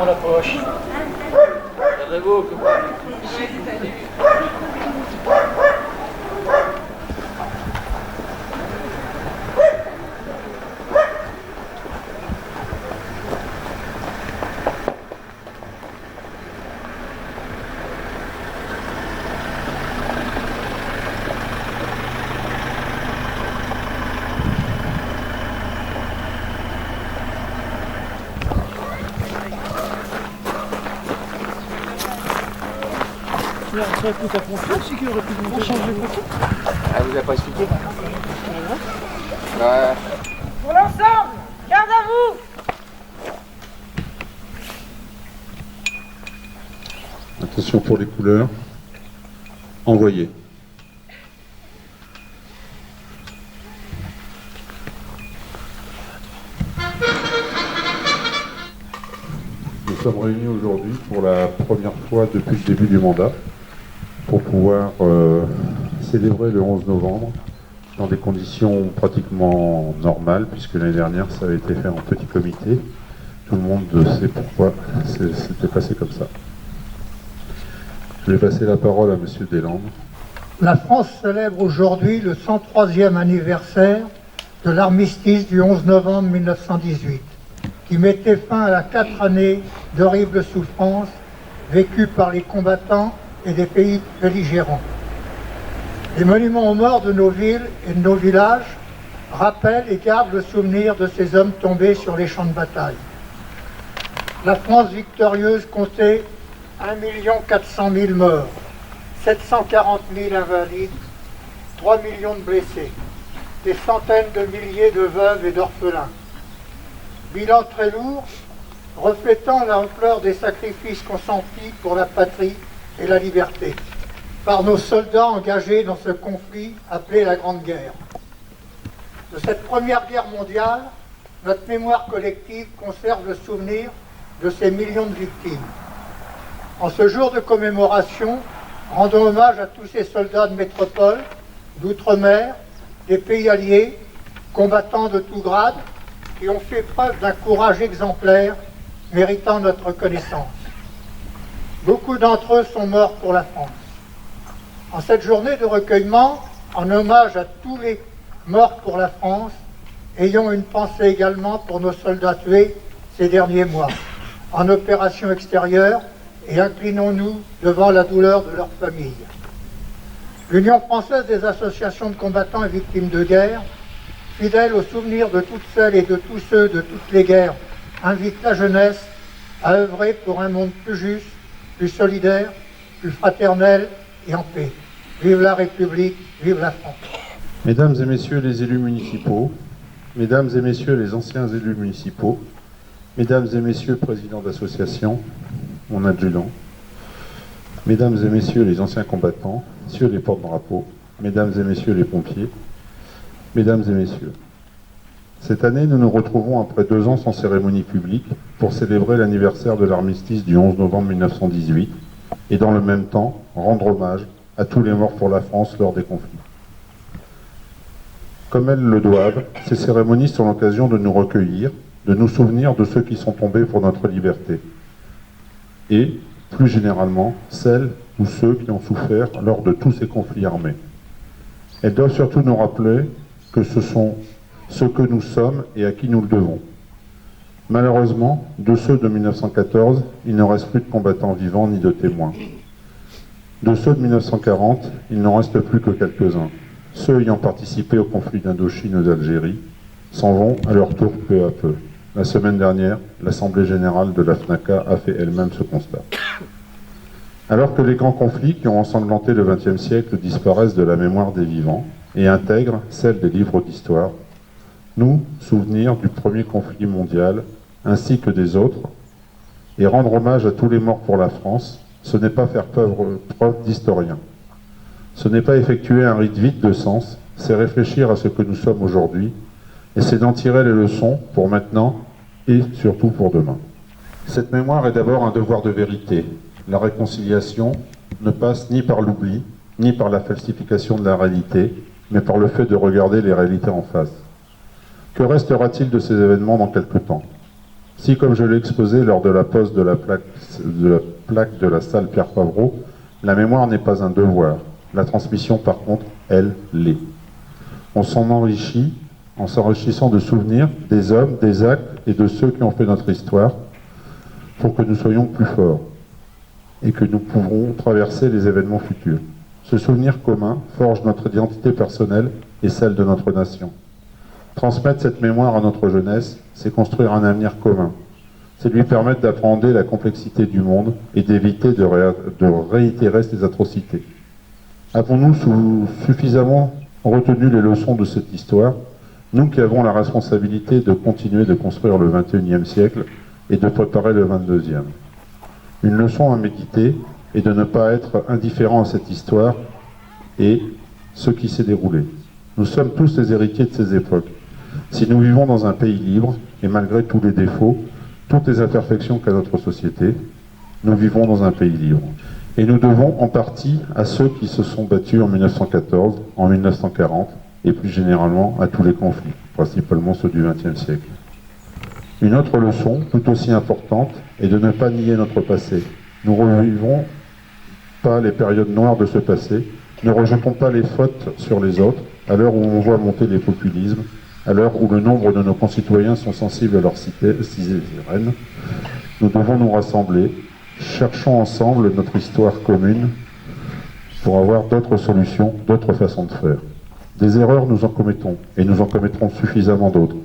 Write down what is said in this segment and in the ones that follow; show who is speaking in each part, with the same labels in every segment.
Speaker 1: dans la poche. Regardez-vous que moi.
Speaker 2: Ça a coûté à confiance, c'est qu'il aurait pu monter changer le photo.
Speaker 3: Elle vous a pas expliqué?
Speaker 4: Ouais. Pour l'ensemble, garde à vous.
Speaker 5: Attention pour les couleurs. Envoyez. Nous sommes réunis aujourd'hui pour la première fois depuis le début du mandat pour pouvoir célébrer le 11 novembre dans des conditions pratiquement normales, puisque l'année dernière ça avait été fait en petit comité. Tout le monde sait pourquoi c'était passé comme ça. Je vais passer la parole à Monsieur Deslandes.
Speaker 6: La France célèbre aujourd'hui le 103e anniversaire de l'armistice du 11 novembre 1918, qui mettait fin à la 4 années d'horribles souffrances vécues par les combattants et des pays belligérants. Les monuments aux morts de nos villes et de nos villages rappellent et gardent le souvenir de ces hommes tombés sur les champs de bataille. La France victorieuse comptait 1 400 000 morts, 740 000 invalides, 3 millions de blessés, des centaines de milliers de veuves et d'orphelins. Bilan très lourd, reflétant l'ampleur des sacrifices consentis pour la patrie et la liberté, par nos soldats engagés dans ce conflit appelé la Grande Guerre. De cette première guerre mondiale, notre mémoire collective conserve le souvenir de ces millions de victimes. En ce jour de commémoration, rendons hommage à tous ces soldats de métropole, d'outre-mer, des pays alliés, combattants de tout grade, qui ont fait preuve d'un courage exemplaire, méritant notre reconnaissance. Beaucoup d'entre eux sont morts pour la France. En cette journée de recueillement, en hommage à tous les morts pour la France, ayons une pensée également pour nos soldats tués ces derniers mois, en opération extérieure, et inclinons-nous devant la douleur de leurs familles. L'Union française des associations de combattants et victimes de guerre, fidèle au souvenir de toutes celles et de tous ceux de toutes les guerres, invite la jeunesse à œuvrer pour un monde plus juste, plus solidaire, plus fraternel et en paix. Vive la République, vive la France.
Speaker 5: Mesdames et messieurs les élus municipaux, mesdames et messieurs les anciens élus municipaux, mesdames et messieurs présidents d'associations, mon adjudant, mesdames et messieurs les anciens combattants, messieurs les porte-drapeaux, mesdames et messieurs les pompiers, mesdames et messieurs. Cette année, nous nous retrouvons après 2 ans sans cérémonie publique pour célébrer l'anniversaire de l'armistice du 11 novembre 1918 et dans le même temps rendre hommage à tous les morts pour la France lors des conflits. Comme elles le doivent, ces cérémonies sont l'occasion de nous recueillir, de nous souvenir de ceux qui sont tombés pour notre liberté et, plus généralement, celles ou ceux qui ont souffert lors de tous ces conflits armés. Elles doivent surtout nous rappeler que ce sont ce que nous sommes et à qui nous le devons. Malheureusement, de ceux de 1914, il ne reste plus de combattants vivants ni de témoins. De ceux de 1940, il n'en reste plus que quelques-uns. Ceux ayant participé au conflit d'Indochine ou d'Algérie s'en vont à leur tour peu à peu. La semaine dernière, l'Assemblée générale de la FNACA a fait elle-même ce constat. Alors que les grands conflits qui ont ensanglanté le XXe siècle disparaissent de la mémoire des vivants et intègrent celle des livres d'histoire, nous souvenir du premier conflit mondial ainsi que des autres et rendre hommage à tous les morts pour la France, ce n'est pas faire preuve d'historien. Ce n'est pas effectuer un rite vide de sens, c'est réfléchir à ce que nous sommes aujourd'hui et c'est d'en tirer les leçons pour maintenant et surtout pour demain. Cette mémoire est d'abord un devoir de vérité. La réconciliation ne passe ni par l'oubli, ni par la falsification de la réalité, mais par le fait de regarder les réalités en face. Que restera-t-il de ces événements dans quelque temps? Si, comme je l'ai exposé lors de la pose de la plaque de la salle Pierre Favreau, la mémoire n'est pas un devoir. La transmission, par contre, elle l'est. On s'en enrichit en s'enrichissant de souvenirs des hommes, des actes et de ceux qui ont fait notre histoire pour que nous soyons plus forts et que nous pourrons traverser les événements futurs. Ce souvenir commun forge notre identité personnelle et celle de notre nation. Transmettre cette mémoire à notre jeunesse, c'est construire un avenir commun. C'est lui permettre d'appréhender la complexité du monde et d'éviter de réitérer ces atrocités. Avons-nous suffisamment retenu les leçons de cette histoire, nous qui avons la responsabilité de continuer de construire le XXIe siècle et de préparer le XXIe? Une leçon à méditer est de ne pas être indifférent à cette histoire et ce qui s'est déroulé. Nous sommes tous les héritiers de ces époques. Si nous vivons dans un pays libre, et malgré tous les défauts, toutes les imperfections qu'a notre société, nous vivons dans un pays libre. Et nous devons en partie à ceux qui se sont battus en 1914, en 1940, et plus généralement à tous les conflits, principalement ceux du XXe siècle. Une autre leçon, tout aussi importante, est de ne pas nier notre passé. Nous ne revivons pas les périodes noires de ce passé, ne rejetons pas les fautes sur les autres, à l'heure où on voit monter les populismes, à l'heure où le nombre de nos concitoyens sont sensibles à leur sirène. Nous devons nous rassembler, cherchons ensemble notre histoire commune pour avoir d'autres solutions, d'autres façons de faire. Des erreurs, nous en commettons, et nous en commettrons suffisamment d'autres.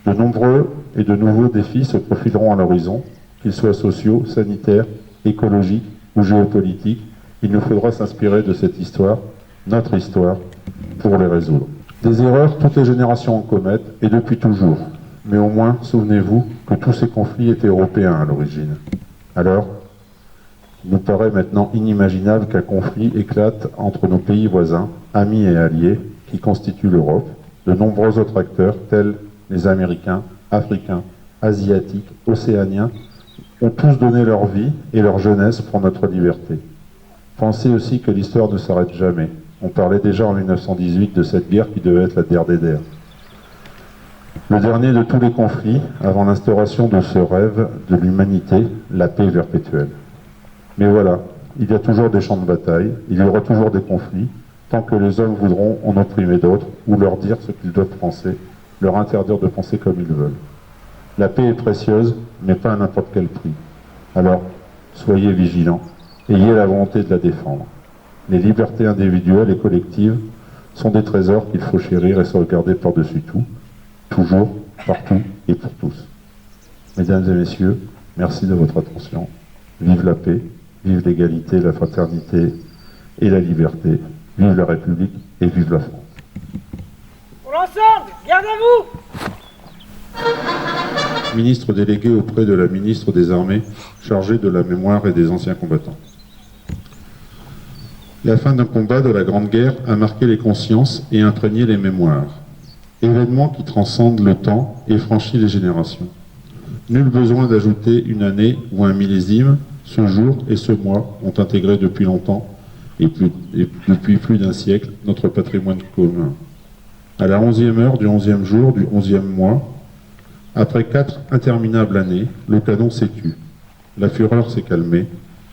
Speaker 5: De nombreux et de nouveaux défis se profileront à l'horizon, qu'ils soient sociaux, sanitaires, écologiques ou géopolitiques. Il nous faudra s'inspirer de cette histoire, notre histoire, pour les résoudre. Des erreurs, toutes les générations en commettent, et depuis toujours. Mais au moins, souvenez-vous que tous ces conflits étaient européens à l'origine. Alors, il nous paraît maintenant inimaginable qu'un conflit éclate entre nos pays voisins, amis et alliés, qui constituent l'Europe. De nombreux autres acteurs, tels les Américains, Africains, Asiatiques, Océaniens, ont tous donné leur vie et leur jeunesse pour notre liberté. Pensez aussi que l'histoire ne s'arrête jamais. On parlait déjà en 1918 de cette guerre qui devait être la der des der. Le dernier de tous les conflits, avant l'instauration de ce rêve de l'humanité, la paix perpétuelle. Mais voilà, il y a toujours des champs de bataille, il y aura toujours des conflits, tant que les hommes voudront en opprimer d'autres, ou leur dire ce qu'ils doivent penser, leur interdire de penser comme ils veulent. La paix est précieuse, mais pas à n'importe quel prix. Alors, soyez vigilants, ayez la volonté de la défendre. Les libertés individuelles et collectives sont des trésors qu'il faut chérir et sauvegarder par-dessus tout, toujours, partout et pour tous. Mesdames et messieurs, merci de votre attention. Vive la paix, vive l'égalité, la fraternité et la liberté. Vive la République et vive la France.
Speaker 4: Pour l'ensemble, garde à vous!
Speaker 5: Ministre délégué auprès de la ministre des Armées, chargée de la mémoire et des anciens combattants. La fin d'un combat de la Grande Guerre a marqué les consciences et imprégné les mémoires. Événement qui transcende le temps et franchit les générations. Nul besoin d'ajouter une année ou un millésime, ce jour et ce mois ont intégré depuis longtemps et depuis plus d'un siècle notre patrimoine commun. À la 11e heure du 11e jour du 11e mois, après 4 interminables années, le canon s'est tu. La fureur s'est calmée.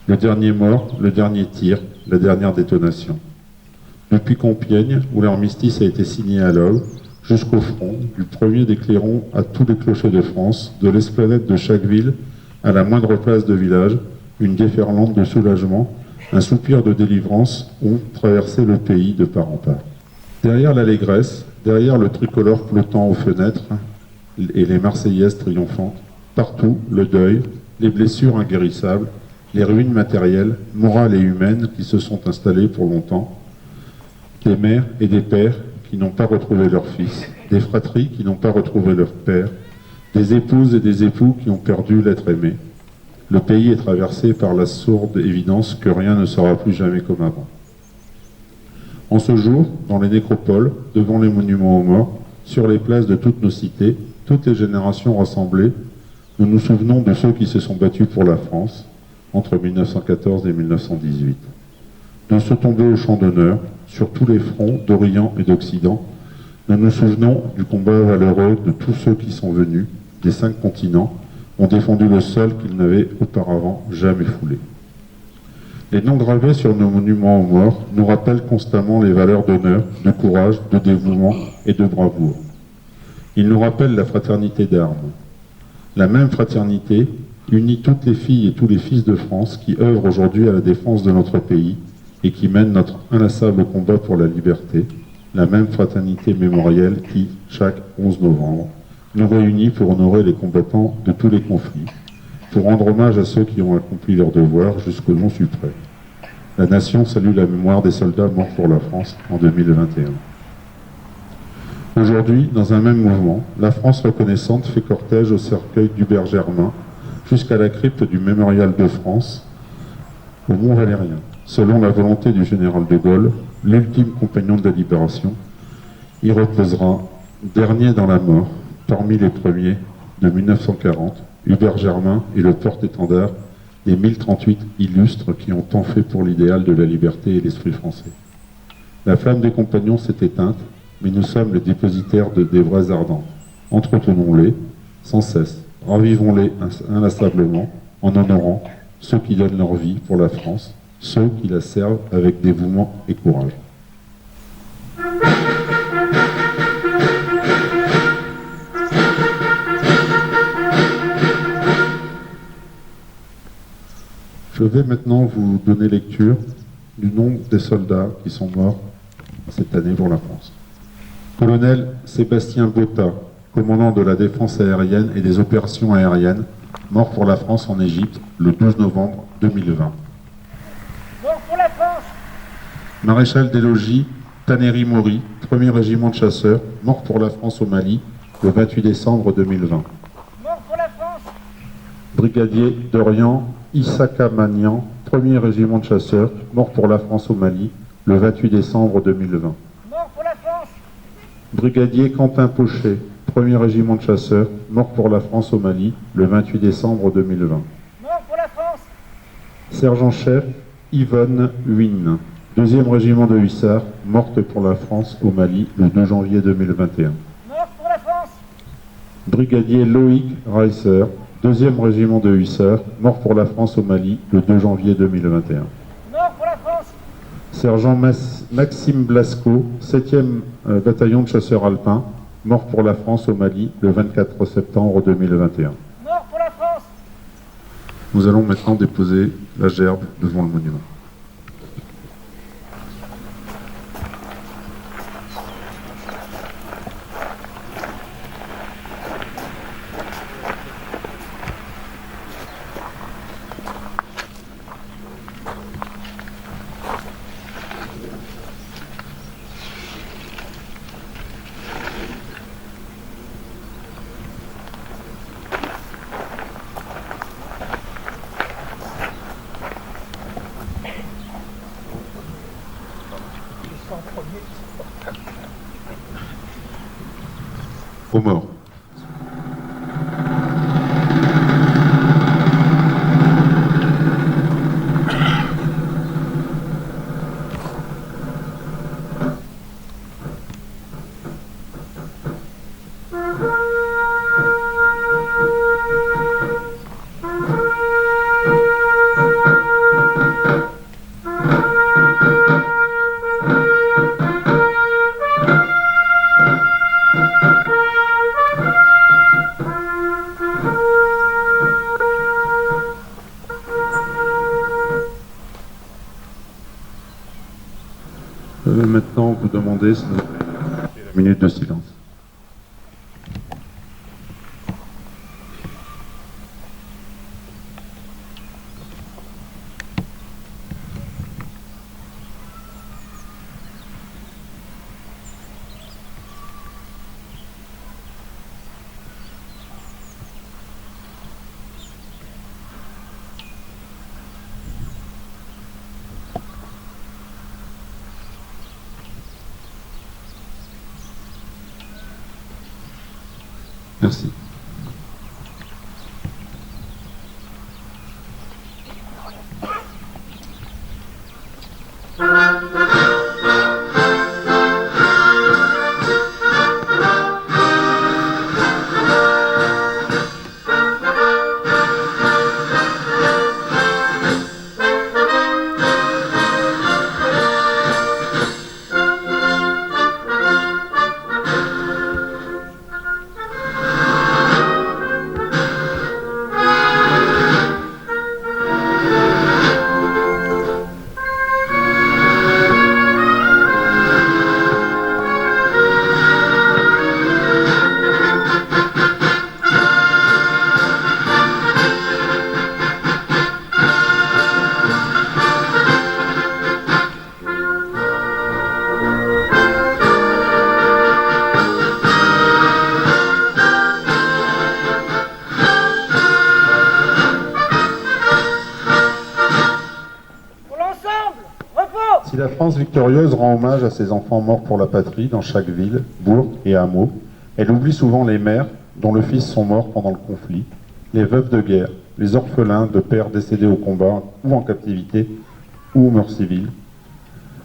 Speaker 5: Le dernier mort, le dernier tir, la dernière détonation. Depuis Compiègne, où l'armistice a été signé à l'aube, jusqu'au front, du premier des clairons à tous les clochers de France, de l'esplanade de chaque ville à la moindre place de village, une déferlante de soulagement, un soupir de délivrance ont traversé le pays de part en part. Derrière l'allégresse, derrière le tricolore flottant aux fenêtres et les Marseillaises triomphantes, partout le deuil, les blessures inguérissables, les ruines matérielles, morales et humaines qui se sont installées pour longtemps, des mères et des pères qui n'ont pas retrouvé leurs fils, des fratries qui n'ont pas retrouvé leur père, des épouses et des époux qui ont perdu l'être aimé. Le pays est traversé par la sourde évidence que rien ne sera plus jamais comme avant. En ce jour, dans les nécropoles, devant les monuments aux morts, sur les places de toutes nos cités, toutes les générations rassemblées, nous nous souvenons de ceux qui se sont battus pour la France entre 1914 et 1918. De ceux tombés au champ d'honneur, sur tous les fronts d'Orient et d'Occident, nous nous souvenons du combat valeureux de tous ceux qui sont venus des 5 continents ont défendu le sol qu'ils n'avaient auparavant jamais foulé. Les noms gravés sur nos monuments aux morts nous rappellent constamment les valeurs d'honneur, de courage, de dévouement et de bravoure. Ils nous rappellent la fraternité d'armes. La même fraternité unit toutes les filles et tous les fils de France qui œuvrent aujourd'hui à la défense de notre pays et qui mènent notre inlassable combat pour la liberté. La même fraternité mémorielle qui, chaque 11 novembre, nous réunit pour honorer les combattants de tous les conflits, pour rendre hommage à ceux qui ont accompli leur devoir jusqu'au nom suprême. La nation salue la mémoire des soldats morts pour la France en 2021. Aujourd'hui, dans un même mouvement, la France reconnaissante fait cortège au cercueil d'Hubert Germain jusqu'à la crypte du Mémorial de France au Mont-Valérien. Selon la volonté du général de Gaulle, l'ultime compagnon de la libération, y reposera, dernier dans la mort, parmi les premiers de 1940, Hubert Germain est le porte-étendard des 1038 illustres qui ont tant fait pour l'idéal de la liberté et l'esprit français. La flamme des compagnons s'est éteinte, mais nous sommes les dépositaires des vrais ardents. Entretenons-les sans cesse, ravivons-les inlassablement en honorant ceux qui donnent leur vie pour la France, ceux qui la servent avec dévouement et courage. Je vais maintenant vous donner lecture du nom des soldats qui sont morts cette année pour la France. Colonel Sébastien Botta, commandant de la défense aérienne et des opérations aériennes, mort pour la France en Égypte le 12 novembre 2020.
Speaker 4: Mort pour la France.
Speaker 5: Maréchal des logis Taneri Mori, 1er régiment de chasseurs, mort pour la France au Mali le 28 décembre 2020.
Speaker 4: Mort pour la France.
Speaker 5: Brigadier d'Orient Issaka Magnan, 1er régiment de chasseurs, mort pour la France au Mali le 28 décembre 2020.
Speaker 4: Mort pour la France.
Speaker 5: Brigadier Quentin Pochet, 1er régiment de chasseurs, mort pour la France au Mali le 28 décembre 2020.
Speaker 4: Mort pour la France.
Speaker 5: Sergent-chef Yvonne Huyn, 2e régiment de hussards, morte pour la France au Mali le 2 janvier 2021.
Speaker 4: Mort pour la France.
Speaker 5: Brigadier Loïc Reiser, 2e régiment de hussards, mort pour la France au Mali le 2 janvier 2021.
Speaker 4: Mort pour la France.
Speaker 5: Sergent Maxime Blasco, 7e bataillon de chasseurs alpins, mort pour la France au Mali le 24 septembre 2021.
Speaker 4: Mort pour la France.
Speaker 5: Nous allons maintenant déposer la gerbe devant le monument. Aux morts. Je vais maintenant vous demander si vous avez la minute de silence. Merci. Si la France victorieuse rend hommage à ses enfants morts pour la patrie dans chaque ville, bourg et hameau, elle oublie souvent les mères dont le fils sont morts pendant le conflit, les veuves de guerre, les orphelins de pères décédés au combat ou en captivité ou aux morts civiles.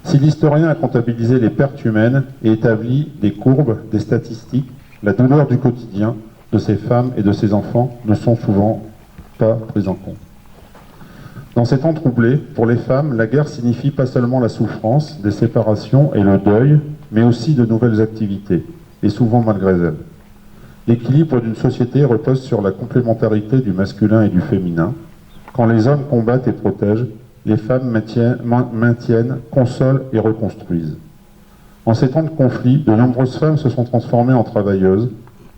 Speaker 5: Si l'historien a comptabilisé les pertes humaines et établi des courbes, des statistiques, la douleur du quotidien de ces femmes et de ces enfants ne sont souvent pas prises en compte. Dans ces temps troublés, pour les femmes, la guerre signifie pas seulement la souffrance, des séparations et le deuil, mais aussi de nouvelles activités, et souvent malgré elles. L'équilibre d'une société repose sur la complémentarité du masculin et du féminin. Quand les hommes combattent et protègent, les femmes maintiennent, consolent et reconstruisent. En ces temps de conflit, de nombreuses femmes se sont transformées en travailleuses.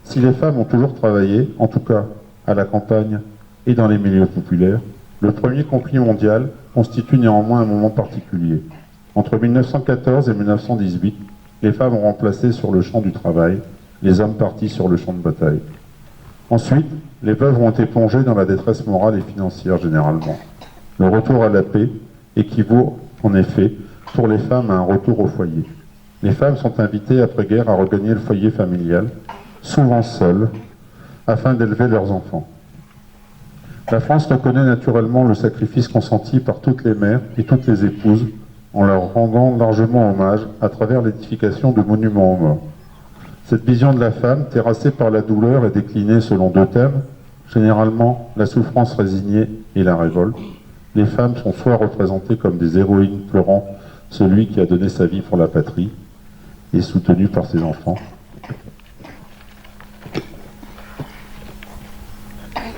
Speaker 5: Si les femmes ont toujours travaillé, en tout cas à la campagne et dans les milieux populaires, le premier conflit mondial constitue néanmoins un moment particulier. Entre 1914 et 1918, les femmes ont remplacé sur le champ du travail les hommes partis sur le champ de bataille. Ensuite, les veuves ont été plongées dans la détresse morale et financière généralement. Le retour à la paix équivaut en effet pour les femmes à un retour au foyer. Les femmes sont invitées après-guerre à regagner le foyer familial, souvent seules, afin d'élever leurs enfants. La France reconnaît naturellement le sacrifice consenti par toutes les mères et toutes les épouses en leur rendant largement hommage à travers l'édification de monuments aux morts. Cette vision de la femme, terrassée par la douleur, est déclinée selon deux thèmes, généralement la souffrance résignée et la révolte. Les femmes sont soit représentées comme des héroïnes pleurant celui qui a donné sa vie pour la patrie et soutenues par ses enfants,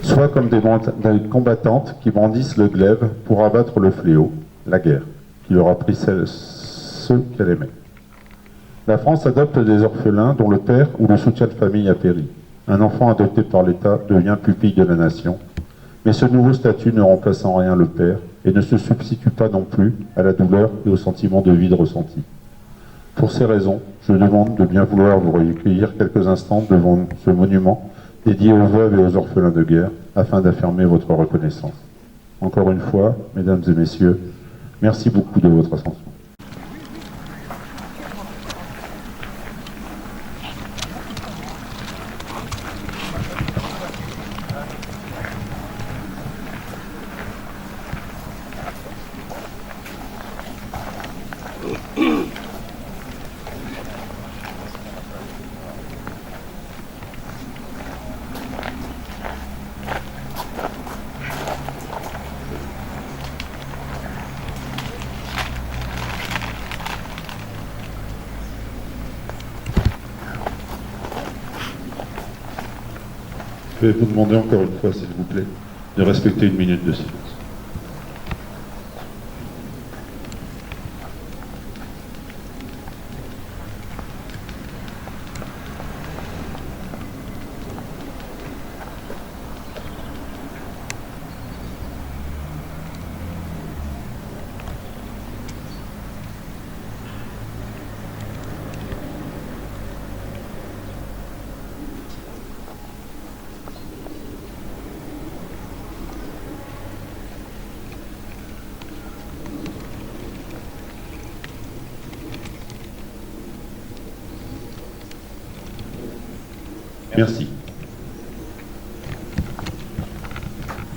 Speaker 5: soit comme des combattantes qui brandissent le glaive pour abattre le fléau, la guerre, qui leur a pris ceux qu'elle aimait. La France adopte des orphelins dont le père ou le soutien de famille a péri. Un enfant adopté par l'État devient pupille de la nation, mais ce nouveau statut ne remplace en rien le père et ne se substitue pas non plus à la douleur et au sentiment de vide ressenti. Pour ces raisons, je demande de bien vouloir vous recueillir quelques instants devant ce monument dédié aux veuves et aux orphelins de guerre, afin d'affirmer votre reconnaissance. Encore une fois, mesdames et messieurs, merci beaucoup de votre attention. Je vais vous demander encore une fois, s'il vous plaît, de respecter une minute de silence. Merci.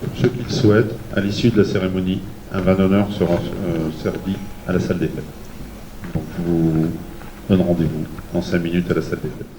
Speaker 5: Pour ceux qui le souhaitent, à l'issue de la cérémonie, un vin d'honneur sera servi à la salle des fêtes. Donc je vous donne rendez-vous dans 5 minutes à la salle des fêtes.